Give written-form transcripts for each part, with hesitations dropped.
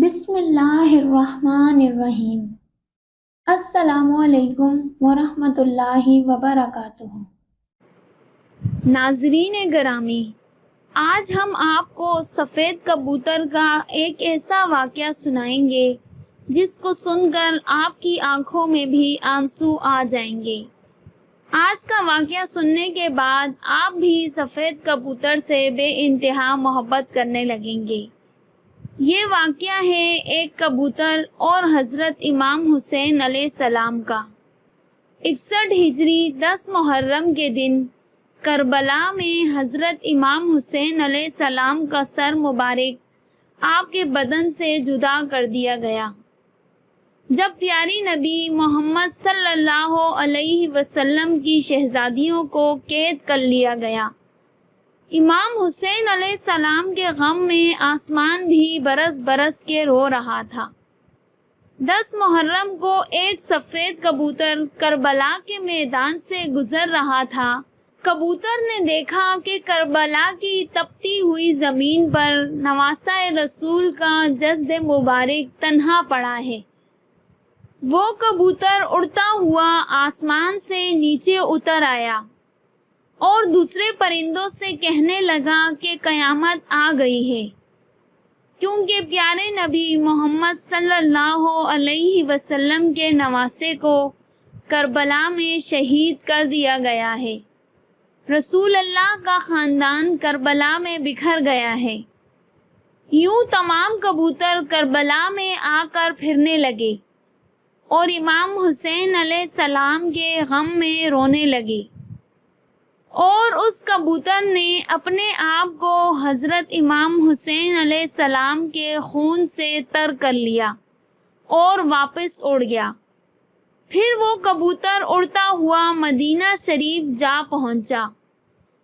بسم اللہ الرحمن الرحیم۔ السلام علیکم ورحمۃ اللہ وبرکاتہ۔ ناظرین گرامی، آج ہم آپ کو سفید کبوتر کا ایک ایسا واقعہ سنائیں گے جس کو سن کر آپ کی آنکھوں میں بھی آنسو آ جائیں گے۔ آج کا واقعہ سننے کے بعد آپ بھی سفید کبوتر سے بے انتہا محبت کرنے لگیں گے۔ یہ واقعہ ہے ایک کبوتر اور حضرت امام حسین علیہ السلام کا۔ 61 ہجری 10 محرم کے دن کربلا میں حضرت امام حسین علیہ السلام کا سر مبارک آپ کے بدن سے جدا کر دیا گیا جب پیاری نبی محمد صلی اللہ علیہ وسلم کی شہزادیوں کو قید کر لیا گیا۔ امام حسین علیہ السلام کے غم میں آسمان بھی برس برس کے رو رہا تھا۔ 10 محرم کو ایک سفید کبوتر کربلا کے میدان سے گزر رہا تھا۔ کبوتر نے دیکھا کہ کربلا کی تپتی ہوئی زمین پر نواسہ رسول کا جسد مبارک تنہا پڑا ہے۔ وہ کبوتر اڑتا ہوا آسمان سے نیچے اتر آیا اور دوسرے پرندوں سے کہنے لگا کہ قیامت آ گئی ہے، کیونکہ پیارے نبی محمد صلی اللہ علیہ وسلم کے نواسے کو کربلا میں شہید کر دیا گیا ہے۔ رسول اللہ کا خاندان کربلا میں بکھر گیا ہے۔ یوں تمام کبوتر کربلا میں آ کر پھرنے لگے اور امام حسین علیہ السلام کے غم میں رونے لگے، اور اس کبوتر نے اپنے آپ کو حضرت امام حسین علیہ السلام کے خون سے تر کر لیا اور واپس اڑ گیا۔ پھر وہ کبوتر اڑتا ہوا مدینہ شریف جا پہنچا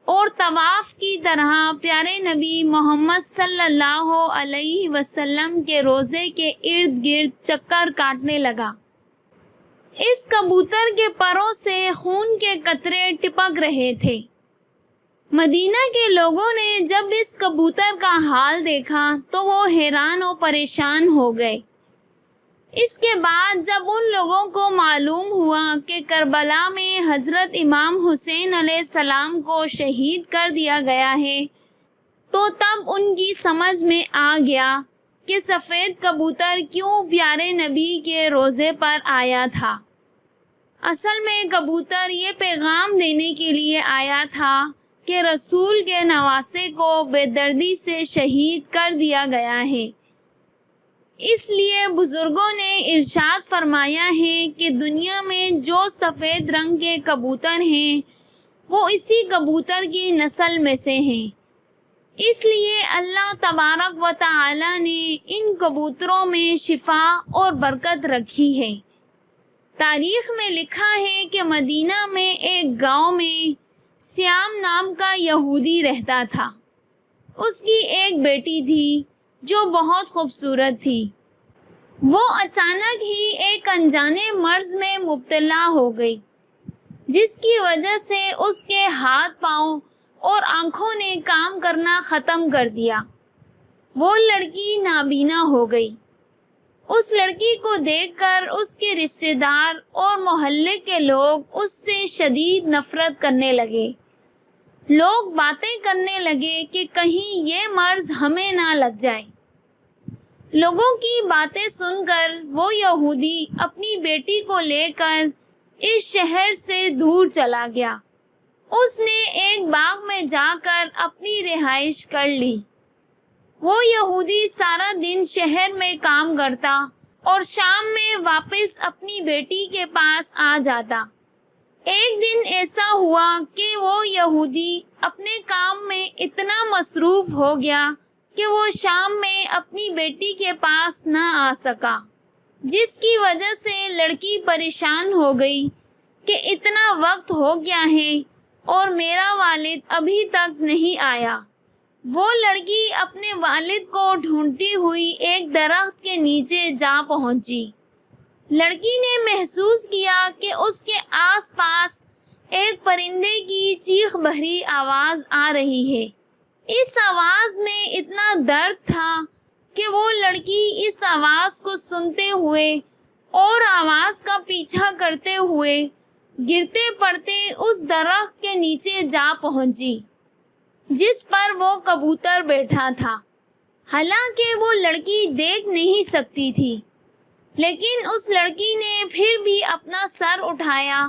اور طواف کی طرح پیارے نبی محمد صلی اللہ علیہ وسلم کے روضے کے ارد گرد چکر کاٹنے لگا۔ اس کبوتر کے پروں سے خون کے قطرے ٹپک رہے تھے۔ مدینہ کے لوگوں نے جب اس کبوتر کا حال دیکھا تو وہ حیران و پریشان ہو گئے۔ اس کے بعد جب ان لوگوں کو معلوم ہوا کہ کربلا میں حضرت امام حسین علیہ السلام کو شہید کر دیا گیا ہے، تو تب ان کی سمجھ میں آ گیا کہ سفید کبوتر کیوں پیارے نبی کے روضے پر آیا تھا۔ اصل میں کبوتر یہ پیغام دینے کے لیے آیا تھا کہ رسول کے نواسے کو بے دردی سے شہید کر دیا گیا ہے۔ اس لیے بزرگوں نے ارشاد فرمایا ہے کہ دنیا میں جو سفید رنگ کے کبوتر ہیں وہ اسی کبوتر کی نسل میں سے ہیں۔ اس لیے اللہ تبارک و تعالی نے ان کبوتروں میں شفا اور برکت رکھی ہے۔ تاریخ میں لکھا ہے کہ مدینہ میں ایک گاؤں میں سیام نام کا یہودی رہتا تھا۔ اس کی ایک بیٹی تھی جو بہت خوبصورت تھی۔ وہ اچانک ہی ایک انجانے مرض میں مبتلا ہو گئی، جس کی وجہ سے اس کے ہاتھ پاؤں اور آنکھوں نے کام کرنا ختم کر دیا۔ وہ لڑکی نابینا ہو گئی۔ اس لڑکی کو دیکھ کر اس کے رشتہ دار اور محلے کے لوگ اس سے شدید نفرت کرنے لگے۔ لوگ باتیں کرنے لگے کہ کہیں یہ مرض ہمیں نہ لگ جائے۔ لوگوں کی باتیں سن کر وہ یہودی اپنی بیٹی کو لے کر اس شہر سے دور چلا گیا۔ اس نے ایک باغ میں جا کر اپنی رہائش کر لی۔ وہ یہودی سارا دن شہر میں کام کرتا اور شام میں واپس اپنی بیٹی کے پاس آ جاتا۔ ایک دن ایسا ہوا کہ وہ یہودی اپنے کام میں اتنا مصروف ہو گیا کہ وہ شام میں اپنی بیٹی کے پاس نہ آ سکا، جس کی وجہ سے لڑکی پریشان ہو گئی کہ اتنا وقت ہو گیا ہے اور میرا والد ابھی تک نہیں آیا۔ وہ لڑکی اپنے والد کو ڈھونڈتی ہوئی ایک درخت کے نیچے جا پہنچی۔ لڑکی نے محسوس کیا کہ اس کے آس پاس ایک پرندے کی چیخ بھری آواز آ رہی ہے۔ اس آواز میں اتنا درد تھا کہ وہ لڑکی اس آواز کو سنتے ہوئے اور آواز کا پیچھا کرتے ہوئے گرتے پڑتے اس درخت کے نیچے جا پہنچی جس پر وہ کبوتر بیٹھا تھا۔ حالانکہ وہ لڑکی دیکھ نہیں سکتی تھی، لیکن اس لڑکی نے پھر بھی اپنا سر اٹھایا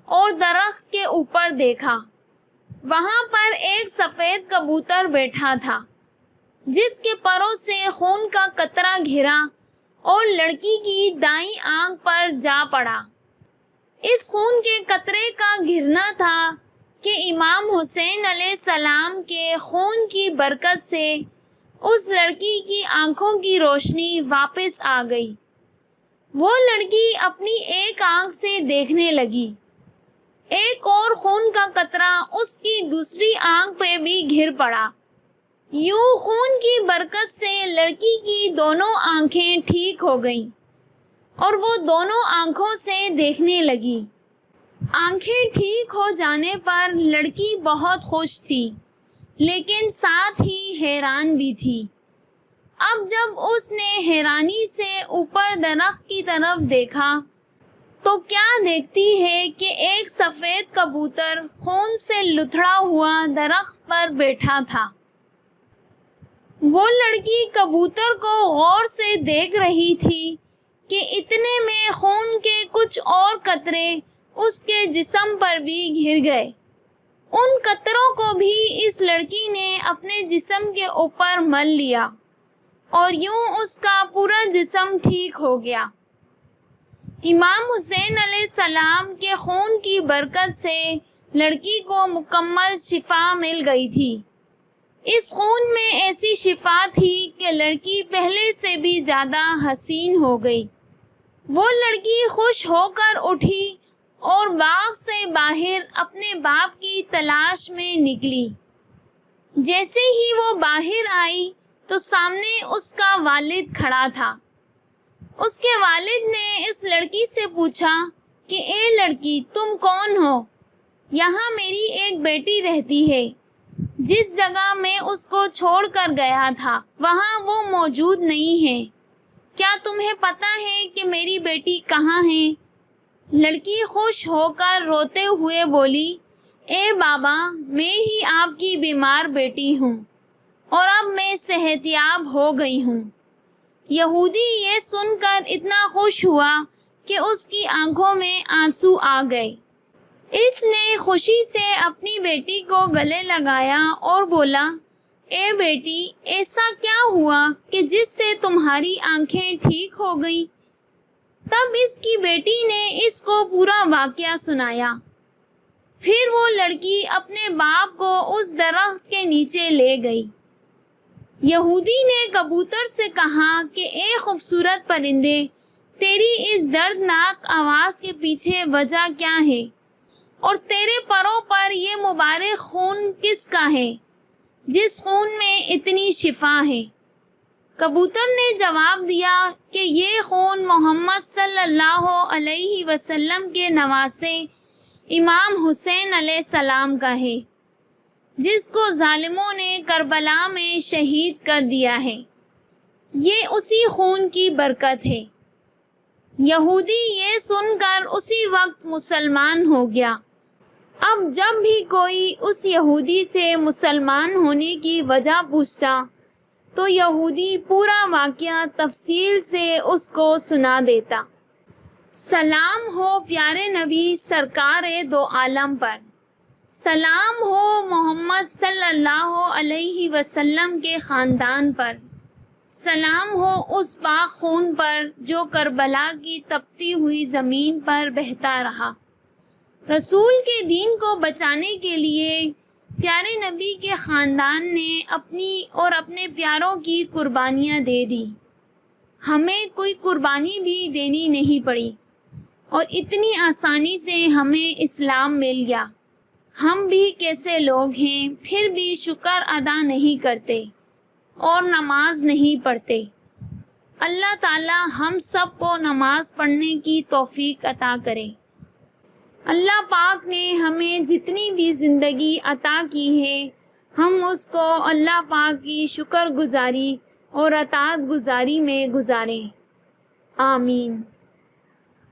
اور درخت کے اوپر دیکھا۔ وہاں پر ایک سفید کبوتر بیٹھا تھا جس کے پروں سے خون کا قطرہ گھرا اور لڑکی کی دائیں آنکھ پر جا پڑا۔ اس خون کے قطرے کا گرنا تھا کہ امام حسین علیہ السلام کے خون کی برکت سے اس لڑکی کی آنکھوں کی روشنی واپس آ گئی۔ وہ لڑکی اپنی ایک آنکھ سے دیکھنے لگی۔ ایک اور خون کا قطرہ اس کی دوسری آنکھ پہ بھی گر پڑا۔ یوں خون کی برکت سے لڑکی کی دونوں آنکھیں ٹھیک ہو گئیں اور وہ دونوں آنکھوں سے دیکھنے لگی۔ آنکھیں ٹھیک ہو جانے پر لڑکی بہت خوش تھی، لیکن ساتھ ہی حیران بھی تھی۔ اب جب اس نے حیرانی سے اوپر درخت کی طرف دیکھا تو کیا دیکھتی ہے کہ ایک سفید کبوتر خون سے لتھڑا ہوا درخت پر بیٹھا تھا۔ وہ لڑکی کبوتر کو غور سے دیکھ رہی تھی کہ اتنے میں خون کے کچھ اور قطرے اس کے جسم پر بھی گر گئے۔ ان قطروں کو بھی اس لڑکی نے اپنے جسم کے اوپر مل لیا اور یوں اس کا پورا جسم ٹھیک ہو گیا۔ امام حسین علیہ السلام کے خون کی برکت سے لڑکی کو مکمل شفا مل گئی تھی۔ اس خون میں ایسی شفا تھی کہ لڑکی پہلے سے بھی زیادہ حسین ہو گئی۔ وہ لڑکی خوش ہو کر اٹھی اور باغ سے باہر اپنے باپ کی تلاش میں نکلی۔ جیسے ہی وہ باہر آئی تو سامنے اس کا والد کھڑا تھا۔ اس کے والد نے اس لڑکی سے پوچھا کہ اے لڑکی، تم کون ہو؟ یہاں میری ایک بیٹی رہتی ہے۔ جس جگہ میں اس کو چھوڑ کر گیا تھا وہاں وہ موجود نہیں ہے۔ کیا تمہیں پتہ ہے کہ میری بیٹی کہاں ہے؟ لڑکی خوش ہو کر روتے ہوئے بولی، اے بابا، میں ہی آپ کی بیمار بیٹی ہوں اور اب میں صحت یاب ہو گئی ہوں۔ یہودی یہ سن کر اتنا خوش ہوا کہ اس کی آنکھوں میں آنسو آ گئے۔ اس نے خوشی سے اپنی بیٹی کو گلے لگایا اور بولا، اے بیٹی، ایسا کیا ہوا کہ جس سے تمہاری آنکھیں ٹھیک ہو گئیں؟ تب اس کی بیٹی نے اس کو پورا واقعہ سنایا۔ پھر وہ لڑکی اپنے باپ کو اس درخت کے نیچے لے گئی۔ یہودی نے کبوتر سے کہا کہ اے خوبصورت پرندے، تیری اس دردناک آواز کے پیچھے وجہ کیا ہے اور تیرے پروں پر یہ مبارک خون کس کا ہے جس خون میں اتنی شفا ہے؟ کبوتر نے جواب دیا کہ یہ خون محمد صلی اللہ علیہ وسلم کے نواسے امام حسین علیہ السلام کا ہے، جس کو ظالموں نے کربلا میں شہید کر دیا ہے۔ یہ اسی خون کی برکت ہے۔ یہودی یہ سن کر اسی وقت مسلمان ہو گیا۔ اب جب بھی کوئی اس یہودی سے مسلمان ہونے کی وجہ پوچھتا تو یہودی پورا واقعہ تفصیل سے اس کو سنا دیتا۔ سلام ہو پیارے نبی سرکار دو عالم پر، سلام ہو محمد صلی اللہ علیہ وسلم کے خاندان پر، سلام ہو اس پاک خون پر جو کربلا کی تپتی ہوئی زمین پر بہتا رہا۔ رسول کے دین کو بچانے کے لیے پیارے نبی کے خاندان نے اپنی اور اپنے پیاروں کی قربانیاں دے دی۔ ہمیں کوئی قربانی بھی دینی نہیں پڑی اور اتنی آسانی سے ہمیں اسلام مل گیا۔ ہم بھی کیسے لوگ ہیں پھر بھی شکر ادا نہیں کرتے اور نماز نہیں پڑھتے۔ اللہ تعالی ہم سب کو نماز پڑھنے کی توفیق عطا کرے۔ اللہ پاک نے ہمیں جتنی بھی زندگی عطا کی ہے، ہم اس کو اللہ پاک کی شکر گزاری اور اطاعت گزاری میں گزاریں۔ آمین۔